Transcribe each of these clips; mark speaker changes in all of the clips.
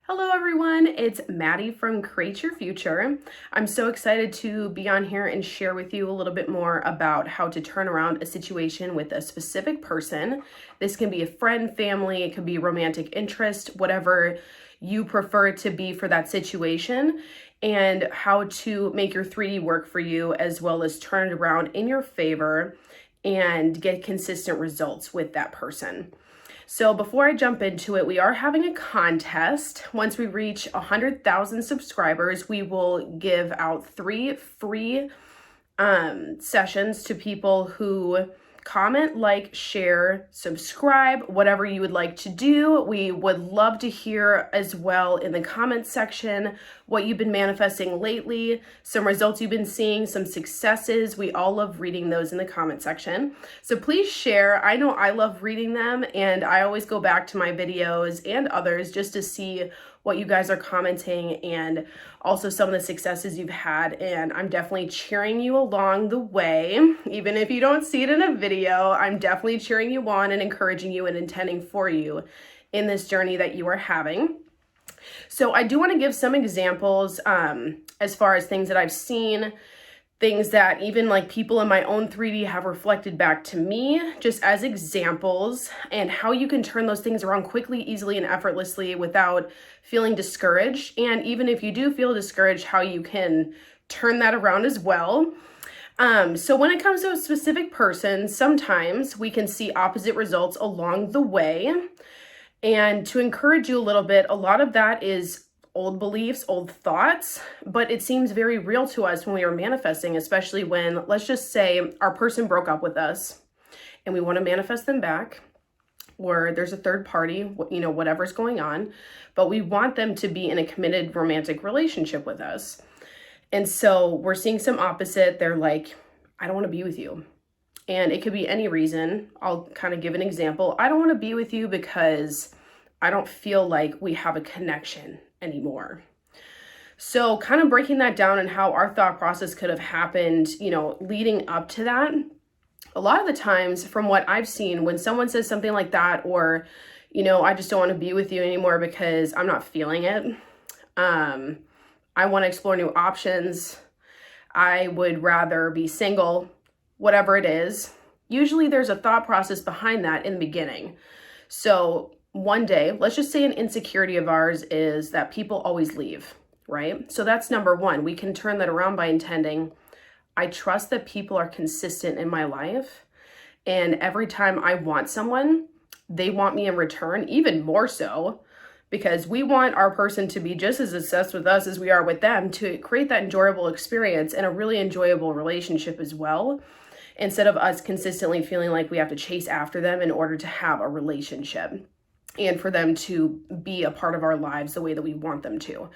Speaker 1: Hello everyone, it's Maddy from Create Your Future. I'm so excited to be on here and share with you a little bit more about how to turn around a situation with a specific person. This can be a friend, family, it could be romantic interest, whatever you prefer it to be for that situation, and how to make your 3D work for you as well as turn it around in your favor and get consistent results with that person. So before I jump into it, we are having a contest. Once we reach 100,000 subscribers, we will give out 3 free sessions to people who comment, like, share, subscribe, whatever you would like to do. We would love to hear as well in the comments section what you've been manifesting lately, some results you've been seeing, some successes. We all love reading those in the comment section. So please share. I know I love reading them, and I always go back to my videos and others just to see what you guys are commenting and also some of the successes you've had. And I'm definitely cheering you along the way. Even if you don't see it in a video, I'm definitely cheering you on and encouraging you and intending for you in this journey that you are having. So I do want to give some examples as far as things that I've seen, things that even like people in my own 3D have reflected back to me, just as examples, and how you can turn those things around quickly, easily, and effortlessly without feeling discouraged. And even if you do feel discouraged, how you can turn that around as well. So when it comes to a specific person, sometimes we can see opposite results along the way. And to encourage you a little bit, a lot of that is old beliefs, old thoughts, but it seems very real to us when we are manifesting, especially when, let's just say, our person broke up with us and we want to manifest them back, or there's a third party, you know, whatever's going on, but we want them to be in a committed romantic relationship with us. And so we're seeing some opposite. They're like, I don't want to be with you. And it could be any reason. I'll kind of give an example. I don't want to be with you because I don't feel like we have a connection anymore. So kind of breaking that down and how our thought process could have happened, you know, leading up to that. A lot of the times from what I've seen, when someone says something like that, or, you know, I just don't want to be with you anymore because I'm not feeling it. I want to explore new options. I would rather be single, whatever it is. Usually there's a thought process behind that in the beginning. So one day, let's just say an insecurity of ours is that people always leave, right? So that's number one. We can turn that around by intending, I trust that people are consistent in my life. And every time I want someone, they want me in return, even more so, because we want our person to be just as obsessed with us as we are with them, to create that enjoyable experience and a really enjoyable relationship as well, instead of us consistently feeling like we have to chase after them in order to have a relationship and for them to be a part of our lives the way that we want them to.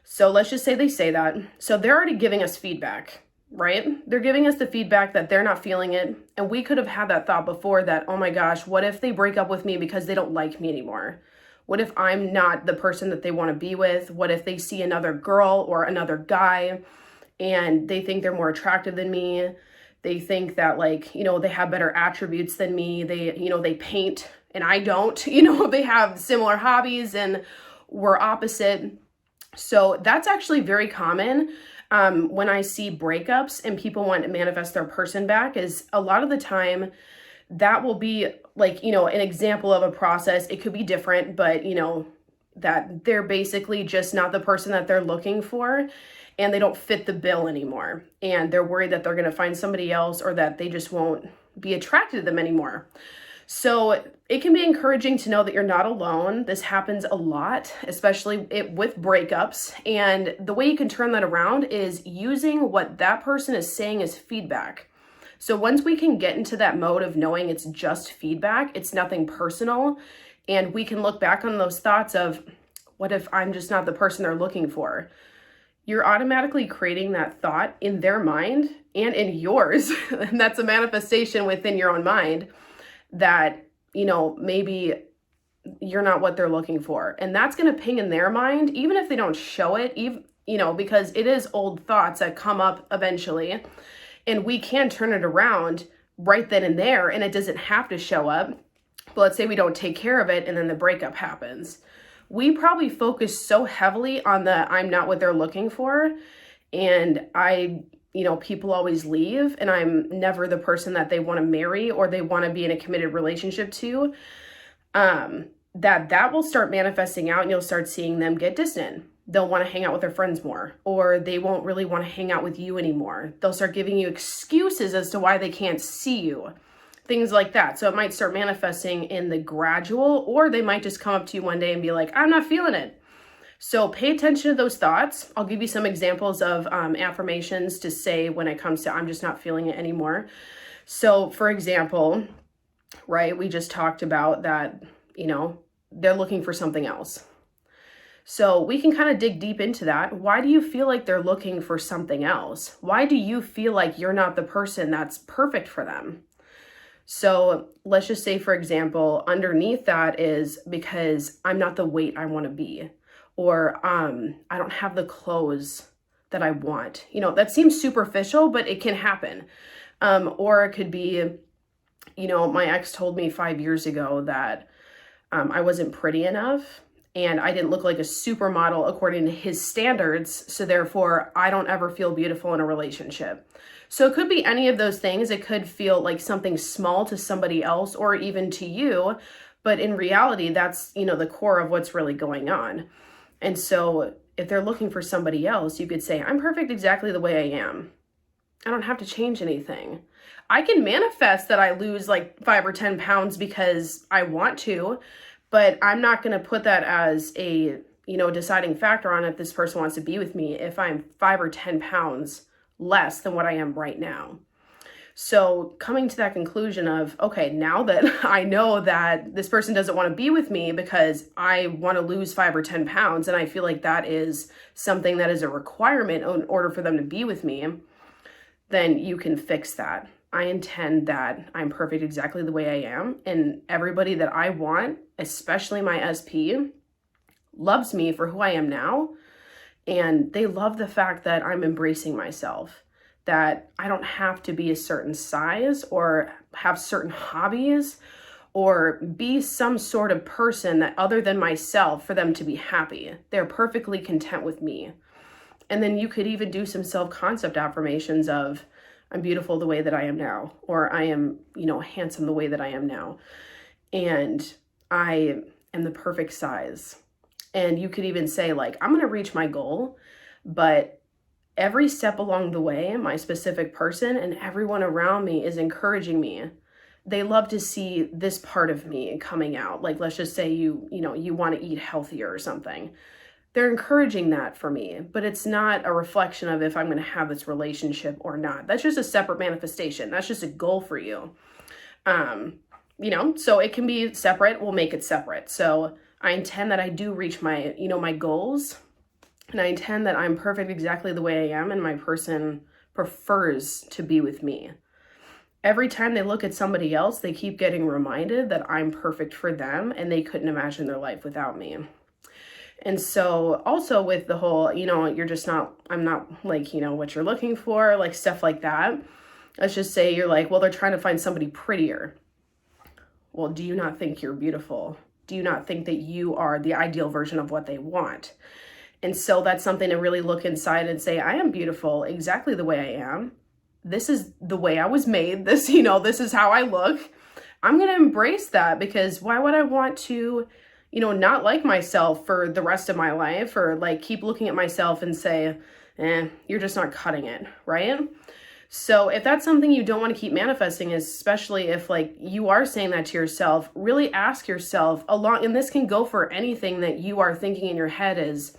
Speaker 1: So let's just say they say that. So they're already giving us feedback, right? They're giving us the feedback that they're not feeling it. And we could have had that thought before that, oh my gosh, what if they break up with me because they don't like me anymore? What if I'm not the person that they want to be with? What if they see another girl or another guy and they think they're more attractive than me? They think that, like, you know, they have better attributes than me. They, you know, they paint and I don't, you know, they have similar hobbies and we're opposite. So that's actually very common when I see breakups and people want to manifest their person back. Is a lot of the time that will be like, you know, an example of a process. It could be different, but, you know, that they're basically just not the person that they're looking for and they don't fit the bill anymore. And they're worried that they're going to find somebody else or that they just won't be attracted to them anymore. So it can be encouraging to know that you're not alone. This happens a lot, especially with breakups. And the way you can turn that around is using what that person is saying as feedback. So once we can get into that mode of knowing it's just feedback, it's nothing personal, and we can look back on those thoughts of, what if I'm just not the person they're looking for? You're automatically creating that thought in their mind and in yours. And that's a manifestation within your own mind that, you know, maybe you're not what they're looking for. And that's going to ping in their mind, even if they don't show it, even, you know, because it is old thoughts that come up eventually. And we can turn it around right then and there, and it doesn't have to show up. But let's say we don't take care of it and then the breakup happens. we probably focus so heavily on the I'm not what they're looking for, and people always leave, and I'm never the person that they want to marry or they want to be in a committed relationship to, that will start manifesting out, and you'll start seeing them get distant. They'll want to hang out with their friends more, or they won't really want to hang out with you anymore. They'll start giving you excuses as to why they can't see you, things like that. So it might start manifesting in the gradual, or they might just come up to you one day and be like, I'm not feeling it. So pay attention to those thoughts. I'll give you some examples of affirmations to say when it comes to I'm just not feeling it anymore. So for example, right, we just talked about that, they're looking for something else. So we can kind of dig deep into that. Why do you feel like they're looking for something else? Why do you feel like you're not the person that's perfect for them? So let's just say, for example, underneath that is because I'm not the weight I want to be, or I don't have the clothes that I want. That seems superficial, but it can happen. Or it could be, my ex told me 5 years ago that I wasn't pretty enough, and I didn't look like a supermodel according to his standards, so therefore I don't ever feel beautiful in a relationship. So it could be any of those things. It could feel like something small to somebody else or even to you, but in reality, that's, the core of what's really going on. And so if they're looking for somebody else, you could say, I'm perfect exactly the way I am. I don't have to change anything. I can manifest that I lose like 5 or 10 pounds because I want to, but I'm not going to put that as a, deciding factor on if this person wants to be with me if I'm 5 or 10 pounds less than what I am right now. So coming to that conclusion of, okay, now that I know that this person doesn't want to be with me because I want to lose 5 or 10 pounds, and I feel like that is something that is a requirement in order for them to be with me, then you can fix that. I intend that I'm perfect exactly the way I am, and everybody that I want, especially my SP, loves me for who I am now, and they love the fact that I'm embracing myself, that I don't have to be a certain size or have certain hobbies or be some sort of person that other than myself for them to be happy. They're perfectly content with me. And then you could even do some self-concept affirmations of, I'm beautiful the way that I am now, or I am, handsome the way that I am now, and I am the perfect size. And you could even say like, I'm going to reach my goal, but every step along the way, my specific person and everyone around me is encouraging me. They love to see this part of me coming out. Like, let's just say you want to eat healthier or something. They're encouraging that for me, but it's not a reflection of if I'm going to have this relationship or not. That's just a separate manifestation. That's just a goal for you. So it can be separate. We'll make it separate. So I intend that I do reach my, my goals, and I intend that I'm perfect exactly the way I am, and my person prefers to be with me. Every time they look at somebody else, they keep getting reminded that I'm perfect for them, and they couldn't imagine their life without me. And so also with the whole, I'm not like, what you're looking for, like stuff like that. Let's just say you're like, well, they're trying to find somebody prettier. Well, do you not think you're beautiful? Do you not think that you are the ideal version of what they want? And so that's something to really look inside and say, I am beautiful exactly the way I am. This is the way I was made. This is how I look. I'm going to embrace that, because why would I want to not like myself for the rest of my life, or like keep looking at myself and say, you're just not cutting it, right? So if that's something you don't want to keep manifesting, especially if like you are saying that to yourself, really ask yourself and this can go for anything that you are thinking in your head is,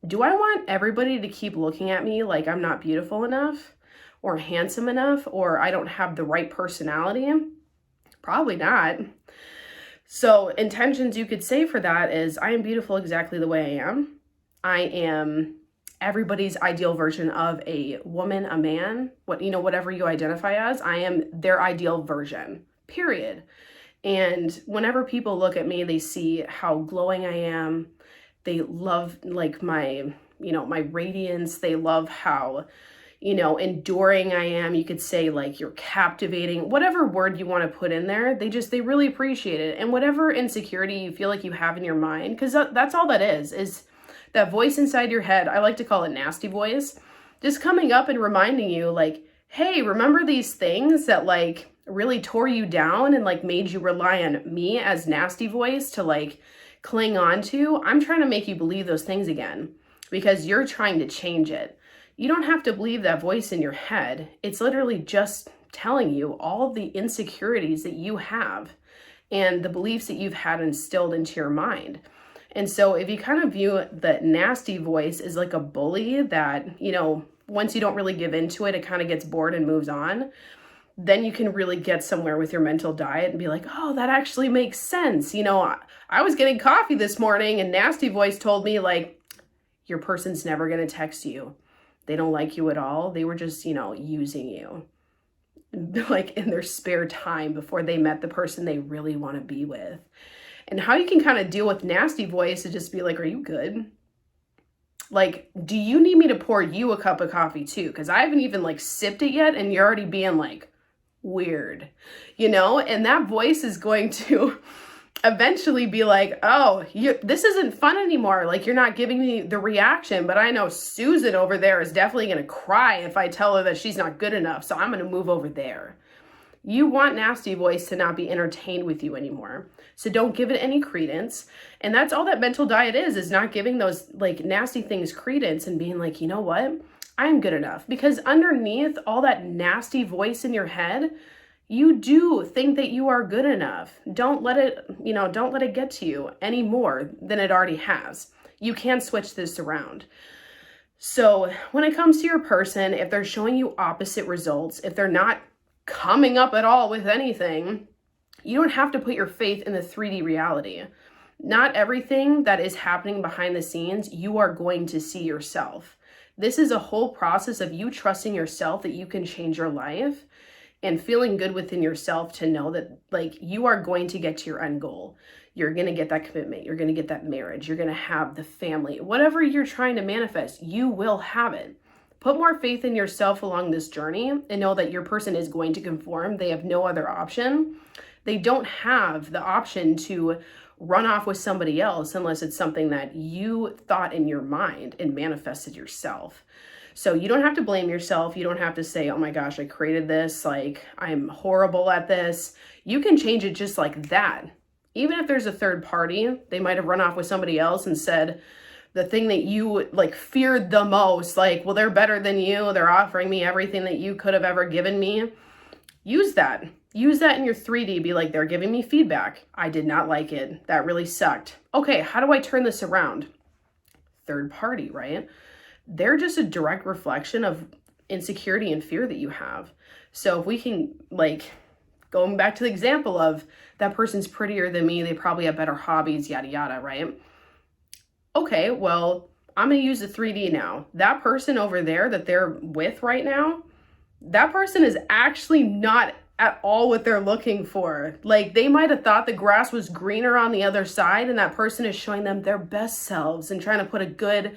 Speaker 1: do I want everybody to keep looking at me like I'm not beautiful enough or handsome enough, or I don't have the right personality? Probably not. So intentions you could say for that is, I am beautiful exactly the way I am. I am everybody's ideal version of a woman, a man, whatever you identify as. I am their ideal version, period. And whenever people look at me, they see how glowing I am. They love like my radiance. They love how, enduring I am. You could say like you're captivating, whatever word you want to put in there. They really appreciate it. And whatever insecurity you feel like you have in your mind, because that's all that is that voice inside your head. I like to call it nasty voice, just coming up and reminding you like, hey, remember these things that like really tore you down and like made you rely on me as nasty voice to like cling on to? I'm trying to make you believe those things again because you're trying to change it. You don't have to believe that voice in your head. It's literally just telling you all of the insecurities that you have and the beliefs that you've had instilled into your mind. And so if you kind of view the nasty voice as like a bully that, once you don't really give into it, it kind of gets bored and moves on, then you can really get somewhere with your mental diet and be like, oh, that actually makes sense. I was getting coffee this morning and nasty voice told me like, your person's never going to text you. They don't like you at all. They were just, using you like in their spare time before they met the person they really want to be with. And how you can kind of deal with nasty voice is just be like, are you good? Like, do you need me to pour you a cup of coffee too? Because I haven't even like sipped it yet and you're already being like weird, and that voice is going to eventually be like, oh, this isn't fun anymore. Like, you're not giving me the reaction, but I know Susan over there is definitely going to cry if I tell her that she's not good enough. So I'm going to move over there. You want nasty voice to not be entertained with you anymore. So don't give it any credence. And that's all that mental diet is not giving those like nasty things credence and being like, you know what? I'm good enough. Because underneath all that nasty voice in your head, you do think that you are good enough. Don't let it get to you any more than it already has. You can switch this around. So when it comes to your person, if they're showing you opposite results, if they're not coming up at all with anything, you don't have to put your faith in the 3D reality. Not everything that is happening behind the scenes, you are going to see yourself. This is a whole process of you trusting yourself that you can change your life and feeling good within yourself to know that like you are going to get to your end goal. You're going to get that commitment. You're going to get that marriage. You're going to have the family. Whatever you're trying to manifest, you will have it. Put more faith in yourself along this journey and know that your person is going to conform. They have no other option. They don't have the option to run off with somebody else unless it's something that you thought in your mind and manifested yourself. So you don't have to blame yourself. You don't have to say, oh my gosh, I created this. Like, I'm horrible at this. You can change it just like that. Even if there's a third party, they might have run off with somebody else and said the thing that you like feared the most, like, well, they're better than you. They're offering me everything that you could have ever given me. Use that. Use that in your 3D. Be like, they're giving me feedback. I did not like it. That really sucked. Okay, how do I turn this around? Third party, right? They're just a direct reflection of insecurity and fear that you have. So if we can, like, going back to the example of that person's prettier than me, they probably have better hobbies, yada, yada, right? Okay, well, I'm going to use the 3D now. That person over there that they're with right now, that person is actually not at all what they're looking for. Like, they might have thought the grass was greener on the other side, and that person is showing them their best selves and trying to put a good,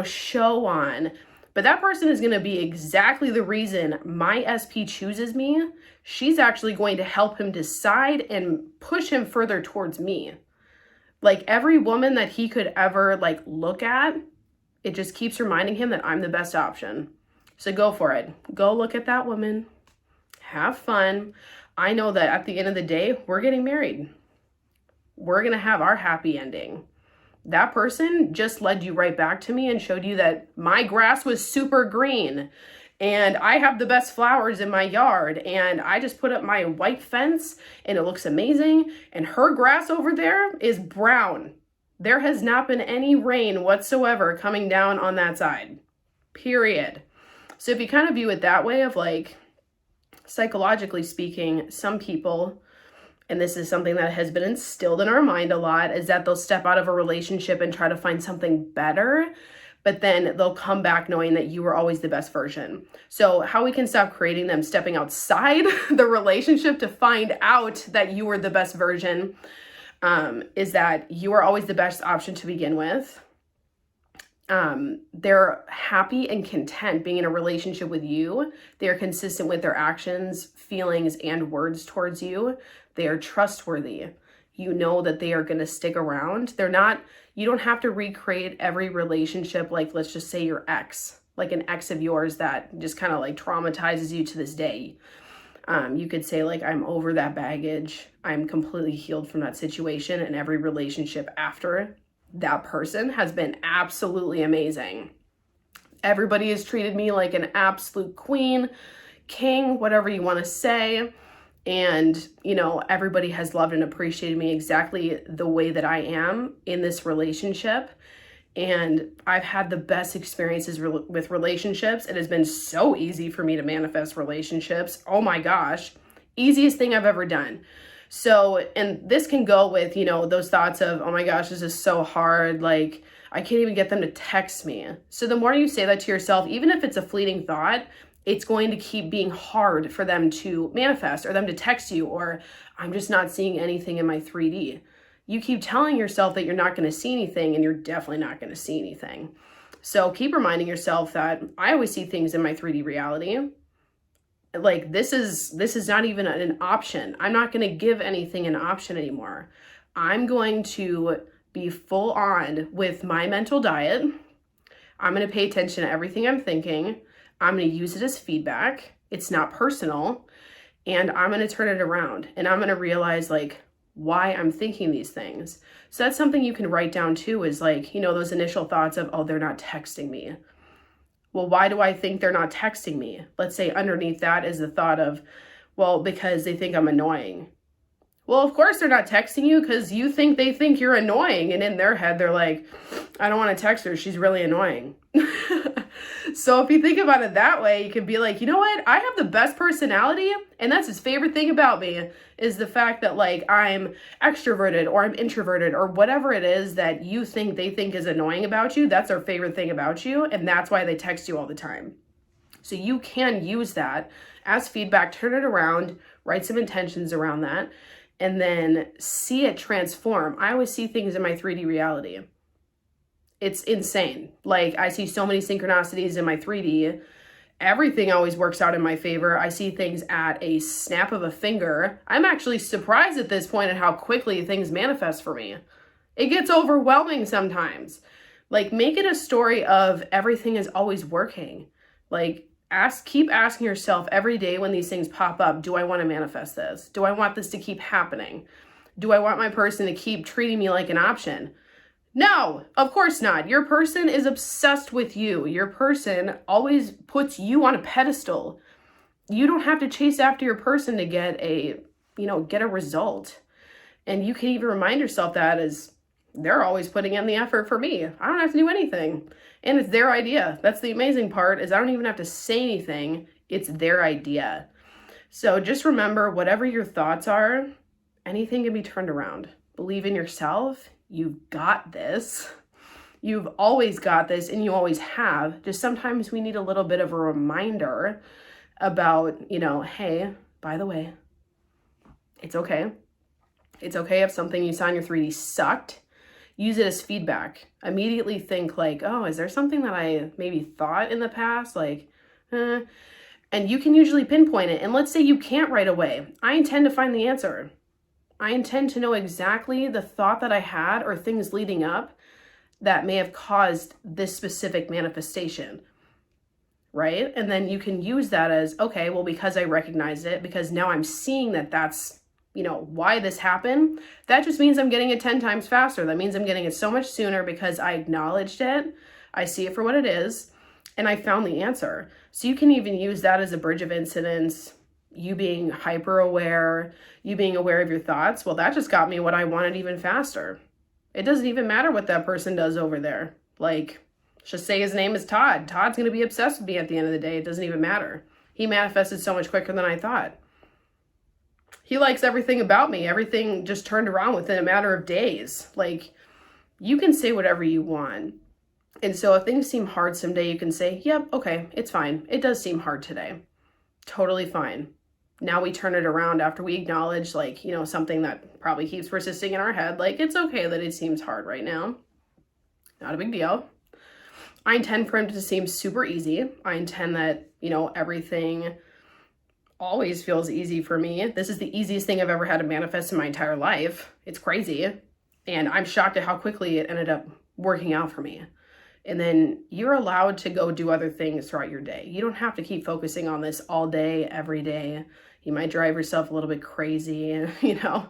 Speaker 1: show on. But that person is going to be exactly the reason my SP chooses me. She's actually going to help him decide and push him further towards me. Like, every woman that he could ever look at, it just keeps reminding him that I'm the best option. So go for it. Go look at that woman. Have fun. I know that at the end of the day, we're getting married. We're going to have our happy ending. That person just led you right back to me and showed you that my grass was super green and I have the best flowers in my yard and I just put up my white fence and it looks amazing, and her grass over there is brown. There has not been any rain whatsoever coming down on that side, period. So if you kind of view it that way of psychologically speaking, some people, and this is something that has been instilled in our mind a lot, is that they'll step out of a relationship and try to find something better, but then they'll come back knowing that you were always the best version. So how we can stop creating them stepping outside the relationship to find out that you were the best version is that you are always the best option to begin with. They're happy and content being in a relationship with you. They are consistent with their actions, feelings, and words towards you. They are trustworthy. You know that they are going to stick around. You don't have to recreate every relationship, like let's just say your ex, like an ex of yours that just kind of like traumatizes you to this day. You could say like, I'm over that baggage. I'm completely healed from that situation, and every relationship after that person has been absolutely amazing. Everybody has treated me like an absolute queen, king, whatever you want to say. And, everybody has loved and appreciated me exactly the way that I am in this relationship. And I've had the best experiences with relationships. It has been so easy for me to manifest relationships. Oh my gosh, easiest thing I've ever done. So, and this can go with, those thoughts of, oh my gosh, this is so hard. Like, I can't even get them to text me. So the more you say that to yourself, even if it's a fleeting thought, it's going to keep being hard for them to manifest or them to text you, or I'm just not seeing anything in my 3D. You keep telling yourself that you're not going to see anything, and you're definitely not going to see anything. So keep reminding yourself that I always see things in my 3D reality. Like this is not even an option. I'm not going to give anything an option anymore. I'm going to be full on with my mental diet. I'm going to pay attention to everything I'm thinking. I'm going to use it as feedback. It's not personal. And I'm going to turn it around, and I'm going to realize like why I'm thinking these things. So that's something you can write down too, is like, those initial thoughts of, oh, they're not texting me. Well, why do I think they're not texting me? Let's say underneath that is the thought of, well, because they think I'm annoying. Well, of course they're not texting you because they think you're annoying. And in their head, they're like, I don't want to text her. She's really annoying. So if you think about it that way, you can be like, you know what? I have the best personality. And that's his favorite thing about me, is the fact that like I'm extroverted or I'm introverted or whatever it is that they think is annoying about you. That's their favorite thing about you. And that's why they text you all the time. So you can use that as feedback, turn it around, write some intentions around that, and then see it transform. I always see things in my 3D reality. It's insane. Like I see so many synchronicities in my 3D. Everything always works out in my favor. I see things at a snap of a finger. I'm actually surprised at this point at how quickly things manifest for me. It gets overwhelming sometimes. Like make it a story of everything is always working. Like keep asking yourself every day when these things pop up, do I want to manifest this? Do I want this to keep happening? Do I want my person to keep treating me like an option? No, of course not. Your person is obsessed with you. Your person always puts you on a pedestal. You don't have to chase after your person to get a result. And you can even remind yourself that as they're always putting in the effort for me. I don't have to do anything. And it's their idea. That's the amazing part, is I don't even have to say anything. It's their idea. So just remember, whatever your thoughts are, anything can be turned around. Believe in yourself. You've got this. You've always got this, and you always have. Just sometimes we need a little bit of a reminder about, hey, by the way, it's okay. It's okay if something you saw in your 3D sucked. Use it as feedback. Immediately think like, oh, is there something that I maybe thought in the past? Like, and you can usually pinpoint it. And let's say you can't right away. I intend to find the answer. I intend to know exactly the thought that I had or things leading up that may have caused this specific manifestation, right? And then you can use that as, okay, well, because I recognized it, because now I'm seeing that that's, why this happened, that just means I'm getting it 10 times faster. That means I'm getting it so much sooner because I acknowledged it, I see it for what it is, and I found the answer. So you can even use that as a bridge of incidents. You being hyper aware, you being aware of your thoughts, well, that just got me what I wanted even faster. It doesn't even matter what that person does over there. Like, just say his name is Todd. Todd's going to be obsessed with me at the end of the day. It doesn't even matter. He manifested so much quicker than I thought. He likes everything about me. Everything just turned around within a matter of days. Like, you can say whatever you want. And so if things seem hard someday, you can say, yep, okay, it's fine. It does seem hard today. Totally fine. Now we turn it around after we acknowledge, like, something that probably keeps persisting in our head. Like, it's okay that it seems hard right now. Not a big deal. I intend for him to seem super easy. I intend that, you know, everything always feels easy for me. This is the easiest thing I've ever had to manifest in my entire life. It's crazy. And I'm shocked at how quickly it ended up working out for me. And then you're allowed to go do other things throughout your day. You don't have to keep focusing on this all day, every day. You might drive yourself a little bit crazy, you know.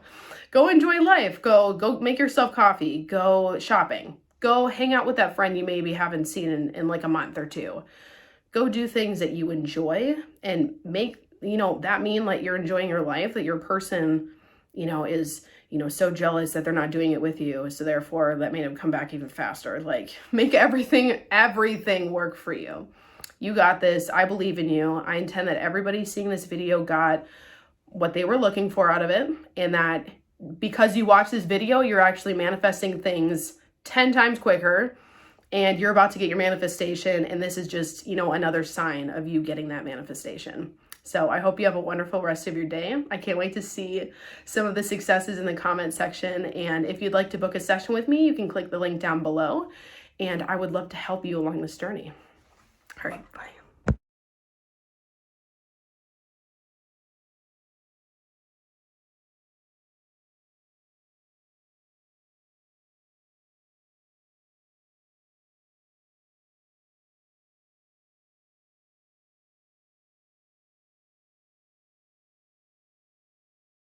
Speaker 1: Go enjoy life. Go make yourself coffee. Go shopping. Go hang out with that friend you maybe haven't seen in like a month or two. Go do things that you enjoy and make, you know, that mean like you're enjoying your life, that your person, you know, is, you know, so jealous that they're not doing it with you. So therefore that made them come back even faster. Like make everything work for you. You got this. I believe in you. I intend that everybody seeing this video got what they were looking for out of it. And that because you watch this video, you're actually manifesting things 10 times quicker, and you're about to get your manifestation. And this is just, you know, another sign of you getting that manifestation. So I hope you have a wonderful rest of your day. I can't wait to see some of the successes in the comment section. And if you'd like to book a session with me, you can click the link down below, and I would love to help you along this journey. All right, bye.